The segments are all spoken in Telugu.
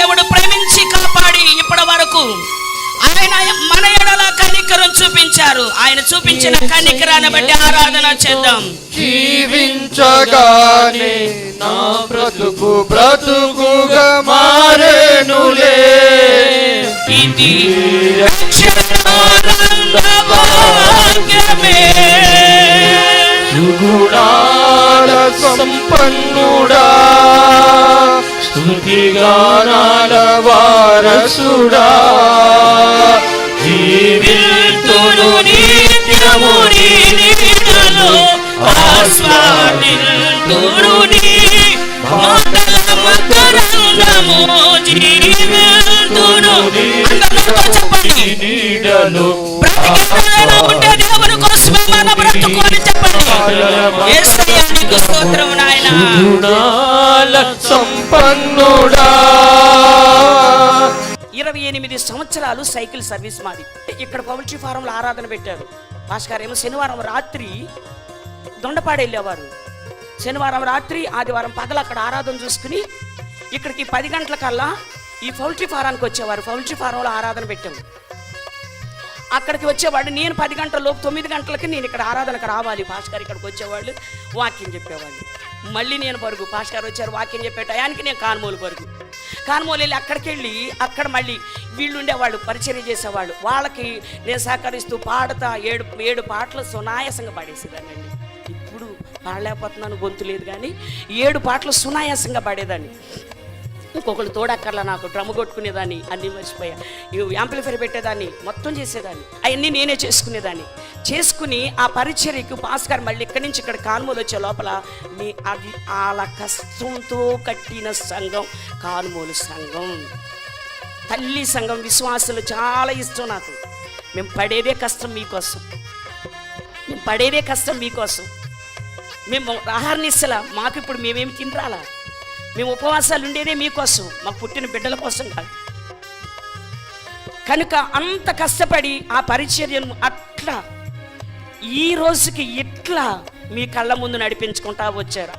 దేవుడు ప్రేమించి కాపాడి ఇప్పటి వరకు ఆయన మన ఎడల కనికరం చూపించారు. ఆయన చూపించిన కనికరాన్ని బట్టి ఆరాధన చేద్దాం. జీవించగానే నా బ్రతుకు బ్రతుకుగా మారేనులే, ఇది రక్షణానందభాగ్యమే. సుగుణాల సంపన్నుడా, స్తుతిగానాల వారసుడా, జీవితుడు నిత్యము నీ నీడలో ఆస్వాదింతుడు నీ మాటల మకరందము. జీవితుడు నీడలో ఉంటే దేవుని కోసమే మన బ్రతుకుని చెప్పండి. యేసయ్య నీకు స్తోత్రం నాయనా. సుగుణాల సంపన్నుడా. 28 సంవత్సరాలు సైకిల్ సర్వీస్ మాది. ఇక్కడ పౌల్ట్రీ ఫారంలో ఆరాధన పెట్టారు. భాస్కర్ ఏమో శనివారం రాత్రి దొండపాడు వెళ్ళేవారు. శనివారం రాత్రి ఆదివారం పగలు అక్కడ ఆరాధన చూసుకుని ఇక్కడికి 10 గంటల కల్లా ఈ పౌల్ట్రీ ఫారానికి వచ్చేవారు. పౌల్ట్రీ ఫారంలో ఆరాధన పెట్టాము. అక్కడికి వచ్చేవాడు. నేను 10 గంటల లోపు 9 గంటలకి నేను ఇక్కడ ఆరాధనకు రావాలి. భాస్కర్ ఇక్కడికి వచ్చేవాళ్ళు, వాక్యం చెప్పేవాళ్ళు. మళ్ళీ నేను పరుగు. భాస్కర్ వచ్చారు, వాక్యం చెప్పే టయానికి నేను కానుమూలు పరుగు. కానుమూలు వెళ్ళి అక్కడికి వెళ్ళి అక్కడ మళ్ళీ వీళ్ళు ఉండేవాళ్ళు, పరిచర్య చేసేవాళ్ళు. వాళ్ళకి నేను సహకరిస్తూ పాడుతా 7 పాటలు సునాయాసంగా పాడేసేదాన్ని అండి. ఇప్పుడు పాడలేకపోతున్నాను, గొంతు లేదు, కానీ 7 పాటలు సునాయాసంగా పాడేదాన్ని. ఇంకొకళ్ళు తోడక్కర్లా, నాకు డ్రమ్ కొట్టుకునేదాన్ని, అన్నీ మర్చిపోయా. యాంప్లిఫైర్ పెట్టేదాన్ని, మొత్తం చేసేదాన్ని. అవన్నీ నేనే చేసుకునేదాన్ని. చేసుకుని ఆ పరిచర్యకు భాస్కర్ మళ్ళీ ఇక్కడి నుంచి ఇక్కడ కానుమూలు వచ్చే లోపల అది వాళ్ళ కష్టంతో కట్టిన సంఘం కానుమూలు సంఘం, తల్లి సంఘం. విశ్వాసులు చాలా ఇష్టం నాకు. మేము పడేదే కష్టం మీకోసం, మేము పడేదే కష్టం మీకోసం. మేము ఆహారనిస్తలా, మాకు ఇప్పుడు మేమేమి తినరాలా, మేము ఉపవాసాలు ఉండేదే మీకోసం, మాకు పుట్టిన బిడ్డల కోసం కాదు. కనుక అంత కష్టపడి ఆ పరిచర్యను అట్లా ఈ రోజుకి ఇట్లా మీ కళ్ళ ముందు నడిపించుకుంటా వచ్చారు.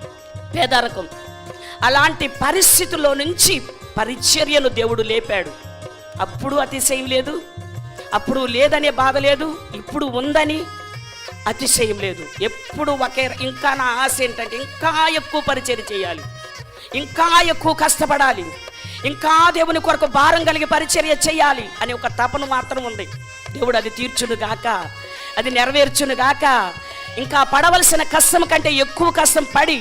పేదరికం అలాంటి పరిస్థితుల్లో నుంచి పరిచర్యను దేవుడు లేపాడు. అప్పుడు అతిశయం లేదు, అప్పుడు లేదనే బాధ లేదు, ఇప్పుడు ఉందని అతిశయం లేదు. ఎప్పుడు ఒకే. ఇంకా నా ఆశ ఏంటంటే ఇంకా ఎక్కువ పరిచర్య చేయాలి, ఇంకా ఎక్కువ కష్టపడాలి, ఇంకా దేవుని కొరకు భారం కలిగి పరిచర్య చేయాలి అనే ఒక తపన మాత్రం ఉంది. దేవుడు అది తీర్చును గాక, అది నెరవేర్చును గాక. ఇంకా పడవలసిన కష్టం కంటే ఎక్కువ కష్టం పడి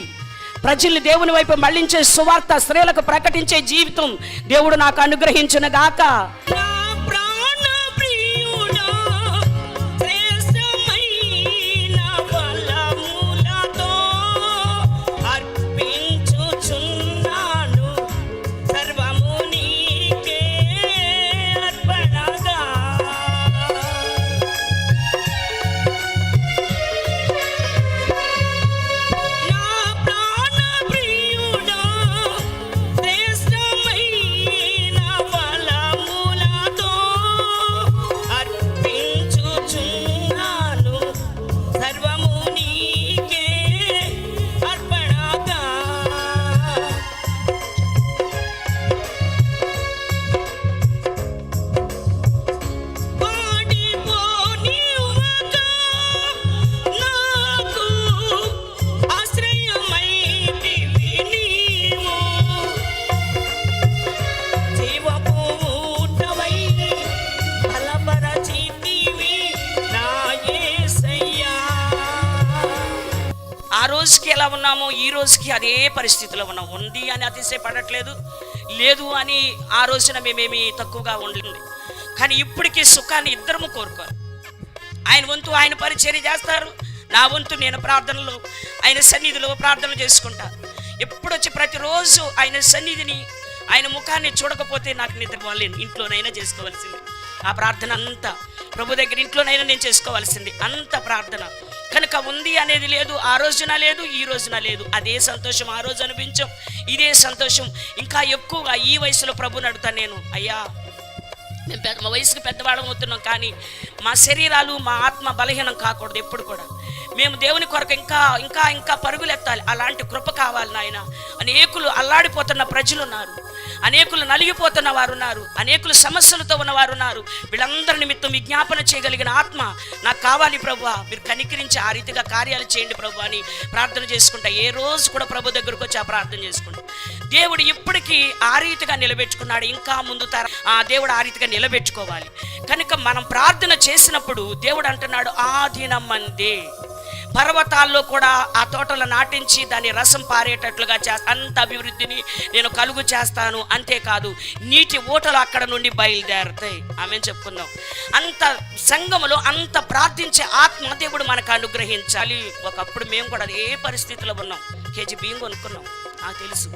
ప్రజల్ని దేవుని వైపు మళ్లించే సువార్త, స్త్రీలకు ప్రకటించే జీవితం దేవుడు నాకు అనుగ్రహించును గాక. రోజుకి ఎలా ఉన్నామో ఈ రోజుకి అదే పరిస్థితిలో ఉన్నాం. ఉంది అని అతిశయపడట్లేదు, లేదు అని ఆ రోజున మేమేమి తక్కువగా ఉండండి. కానీ ఇప్పటికీ సుఖాన్ని ఇద్దరము కోరుకోరు. ఆయన వంతు ఆయన పరిచర్య చేస్తారు, నా వంతు నేను ప్రార్థనలో ఆయన సన్నిధిలో ప్రార్థనలు చేసుకుంటా. ఎప్పుడొచ్చి ప్రతిరోజు ఆయన సన్నిధిని, ఆయన ముఖాన్ని చూడకపోతే నాకు నిద్ర పోలేను. ఇంట్లోనైనా చేసుకోవాల్సింది ఆ ప్రార్థన అంతా, ప్రభు దగ్గర ఇంట్లోనైనా నేను చేసుకోవాల్సింది అంత ప్రార్థన. కనుక ఉంది అనేది లేదు, ఆ రోజున లేదు, ఈ రోజున లేదు. అదే సంతోషం ఆ రోజు అనిపించాం, ఇదే సంతోషం ఇంకా ఎక్కువగా ఈ వయసులో ప్రభుని అడుగుతాను నేను. అయ్యా, మేము మా వయసుకి పెద్దవాళ్ళం అవుతున్నాం, కానీ మా శరీరాలు మా ఆత్మ బలహీనం కాకూడదు. ఎప్పుడు కూడా మేము దేవుని కొరకు ఇంకా ఇంకా ఇంకా పరుగులెత్తాలి. అలాంటి కృప కావాలి నాయన. అనేకులు అల్లాడిపోతున్న ప్రజలు ఉన్నారు, అనేకులు నలిగిపోతున్న వారు ఉన్నారు, అనేకులు సమస్యలతో ఉన్నవారు ఉన్నారు. వీళ్ళందరి నిమిత్తం విజ్ఞాపన చేయగలిగిన ఆత్మ నాకు కావాలి ప్రభువా, మీరు కనికరించి ఆ రీతిగా కార్యాలు చేయండి ప్రభు అని ప్రార్థన చేసుకుంటా. ఏ రోజు కూడా ప్రభు దగ్గరకు వచ్చి ఆ ప్రార్థన చేసుకుంటా. దేవుడు ఇప్పటికీ ఆ రీతిగా నిలబెట్టుకున్నాడు, ఇంకా ముందు దేవుడు ఆ రీతిగా నిలబెట్టుకోవాలి. కనుక మనం ప్రార్థన చేసినప్పుడు దేవుడు అంటున్నాడు, ఆదినమందే పర్వతాల్లో కూడా ఆ తోటలు నాటించి దాని రసం పారేటట్లుగా అంత అభివృద్ధిని నేను కలుగు చేస్తాను. అంతేకాదు నీటి ఊటలు అక్కడ నుండి బయలుదేరుతాయి. ఆమె చెప్పుకుందాం. అంత సంఘములో అంత ప్రార్థించే ఆత్మ దేవుడు మనకు అనుగ్రహించాలి. ఒకప్పుడు మేము కూడా ఏ పరిస్థితిలో ఉన్నాం, కేజీ బియ్యం కొనుక్కున్నాం నాకు తెలుసు.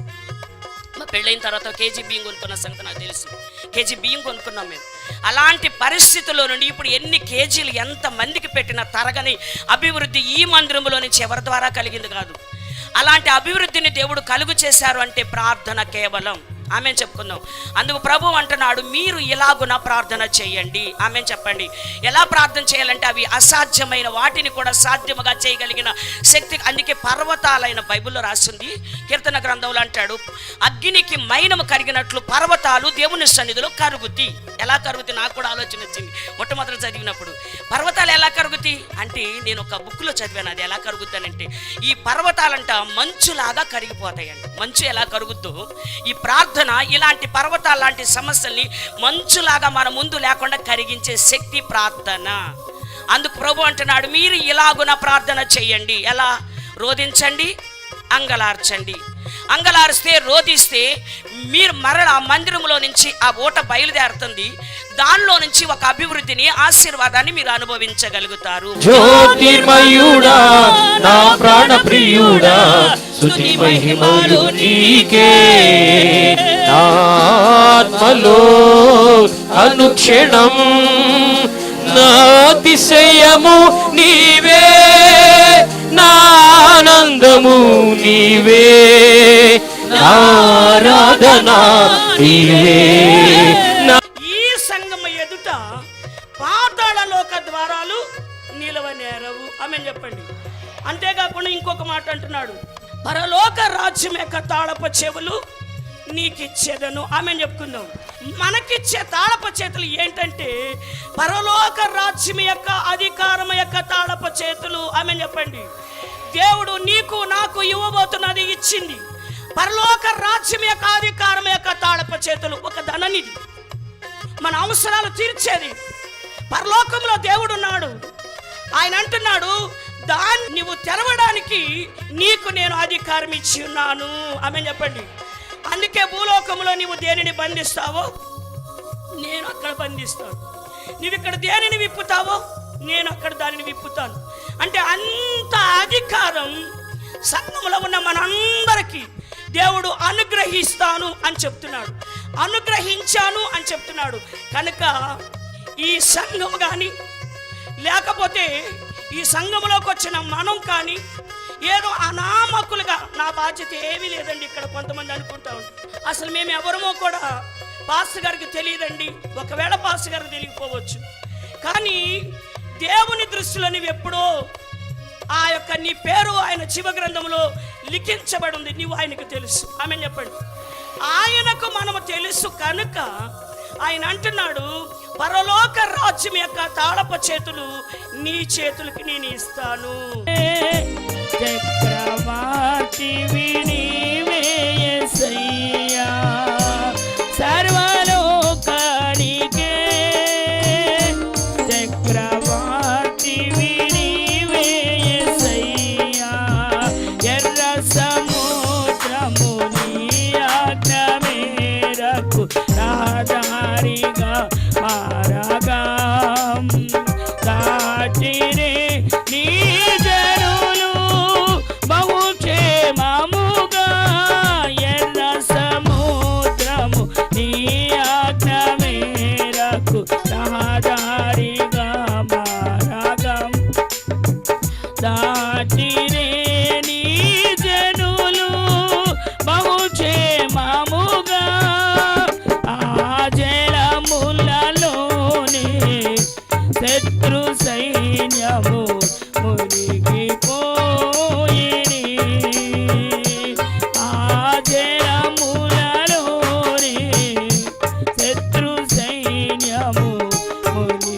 మా పెళ్ళైన తర్వాత కేజీ బియ్యం కొనుక్కున్న సంగతి నాకు తెలుసు. కేజీ బియ్యం కొనుక్కున్నాం మేము. అలాంటి పరిస్థితుల్లో నుండి ఇప్పుడు ఎన్ని కేజీలు ఎంత మందికి పెట్టినా తరగని అభివృద్ధి ఈ మందిరంలో నుంచి ఎవరి ద్వారా కలిగింది కాదు. అలాంటి అభివృద్ధిని దేవుడు కలుగు చేశారు అంటే ప్రార్థన కేవలం. ఆమె చెప్పుకుందాం. అందుకు ప్రభు అంటున్నాడు, మీరు ఇలాగున ప్రార్థన చేయండి. ఆమె చెప్పండి. ఎలా ప్రార్థన చేయాలంటే అవి అసాధ్యమైన వాటిని కూడా సాధ్యముగా చేయగలిగిన శక్తి. అందుకే పర్వతాలైన బైబిల్లో రాసింది, కీర్తన గ్రంథంలో అంటాడు, అగ్నికి మైనము కరిగినట్లు పర్వతాలు దేవుని సన్నిధిలో కరుగుతాయి. ఎలా కరుగుతాయి నాకు కూడా ఆలోచన వచ్చింది మొట్టమొదటి చదివినప్పుడు. పర్వతాలు ఎలా కరుగుతాయి అంటే నేను ఒక బుక్లో చదివాను. అది ఎలా కరుగుతానంటే ఈ పర్వతాలంట మంచులాగా కరిగిపోతాయంట. మంచు ఎలా కరుగుద్దో ఈ ప్రార్థన ఇలాంటి పర్వతాల లాంటి సమస్యల్ని మంచులాగా మన ముందు లేకుండా కరిగించే శక్తి ప్రార్థన. అందుకు ప్రభు అంటున్నాడు, మీరు ఇలాగున ప్రార్థన చేయండి. ఎలా? రోధించండి, అంగలార్చండి. అంగలారిస్తే, రోధిస్తే మీరు మరలా మందిరంలో నుంచి ఆ ఊట బయలుదేరుతుంది. దానిలో నుంచి ఒక అభివృద్ధిని, ఆశీర్వాదాన్ని మీరు అనుభవించగలుగుతారు. జ్యోతిర్మయుడా నా ప్రాణ ప్రియుడా, స్తుతి మహిమలు నీకే. ఆత్మలో అనుక్షణం నా అతిశయము నీవే, నా ఆనందము నీవే, నా ఆరాధన నీవే. ఈ సంఘం ఎదుట పాతాళ లోక ద్వారాలు నిలవనేరవు. ఆమె చెప్పండి. అంతేకాకుండా ఇంకొక మాట అంటున్నాడు, పరలోక రాజ్యం యొక్క తాళప చెవులు నీకిచ్చేదను. ఆమె చెప్పుకుందాం. మనకిచ్చే తాళప చేతులు ఏంటంటే పరలోక రాజ్యం యొక్క అధికారం యొక్క తాళప చేతులు. ఆమె చెప్పండి. దేవుడు నీకు నాకు ఇవ్వబోతున్నది ఇచ్చింది. పరలోక రాజ్యం యొక్క అధికారం యొక్క తాళప చేతులు. ఒక ధననిధి, మన అవసరాలు తీర్చేది. పరలోకంలో దేవుడు ఉన్నాడు. ఆయన అంటున్నాడు, దాన్ని నువ్వు తెరవడానికి నీకు నేను అధికారం ఇచ్చి ఉన్నాను. ఆమె చెప్పండి. అందుకే భూలోకంలో నీవు దేనిని బంధిస్తావో నేను అక్కడ బంధిస్తాను. నువ్వు ఇక్కడ దేనిని విప్పుతావో నేను అక్కడ దానిని విప్పుతాను. అంటే అంత అధికారం సంఘంలో ఉన్న మనందరికీ దేవుడు అనుగ్రహిస్తాను అని చెప్తున్నాడు, అనుగ్రహించాను అని చెప్తున్నాడు. కనుక ఈ సంఘం కానీ లేకపోతే ఈ సంఘంలోకి వచ్చిన మనం కానీ ఏదో అనామకులుగా నా బాధ్యత ఏమీ లేదండి. ఇక్కడ కొంతమంది అనుకుంటా ఉంటారు, అసలు మేము ఎవరమో కూడా పాస్టర్ గారికి తెలియదండి. ఒకవేళ పాస్టర్ గారికి తెలియకపోవచ్చు, కానీ దేవుని దృష్టిలో నువ్వు ఎప్పుడో ఆ యొక్క నీ పేరు ఆయన జీవ గ్రంథంలో లిఖించబడి ఉంది. నువ్వు ఆయనకు తెలుసు. ఆమె చెప్పండి. ఆయనకు మనము తెలుసు కనుక ఆయన అంటున్నాడు, పరలోక రాజ్యం యొక్క తాళప చేతులు నీ చేతులకి నేను ఇస్తాను. చక్రవర్తివి నీవే యేసయ్యా, సర్వలోకానికే చక్రవర్తివి నీవే యేసయ్యా, ఎర్ర సముద్రము నీ ఆజ్ఞ మేరకు రహదారిగా మారగా దాటిరే నీ జనులు బహుక్షేమముగా, ఎర్ర సముద్రము నీ ఆజ్ఞ మేరకు రహదారిగా మారగా దాటిరే నీ జనులు బహుక్షేమముగా, ఆ జలములలోనే శత్రు సైన్యము మునిగిపోయిరి, ఆ జలములలోనే దినములు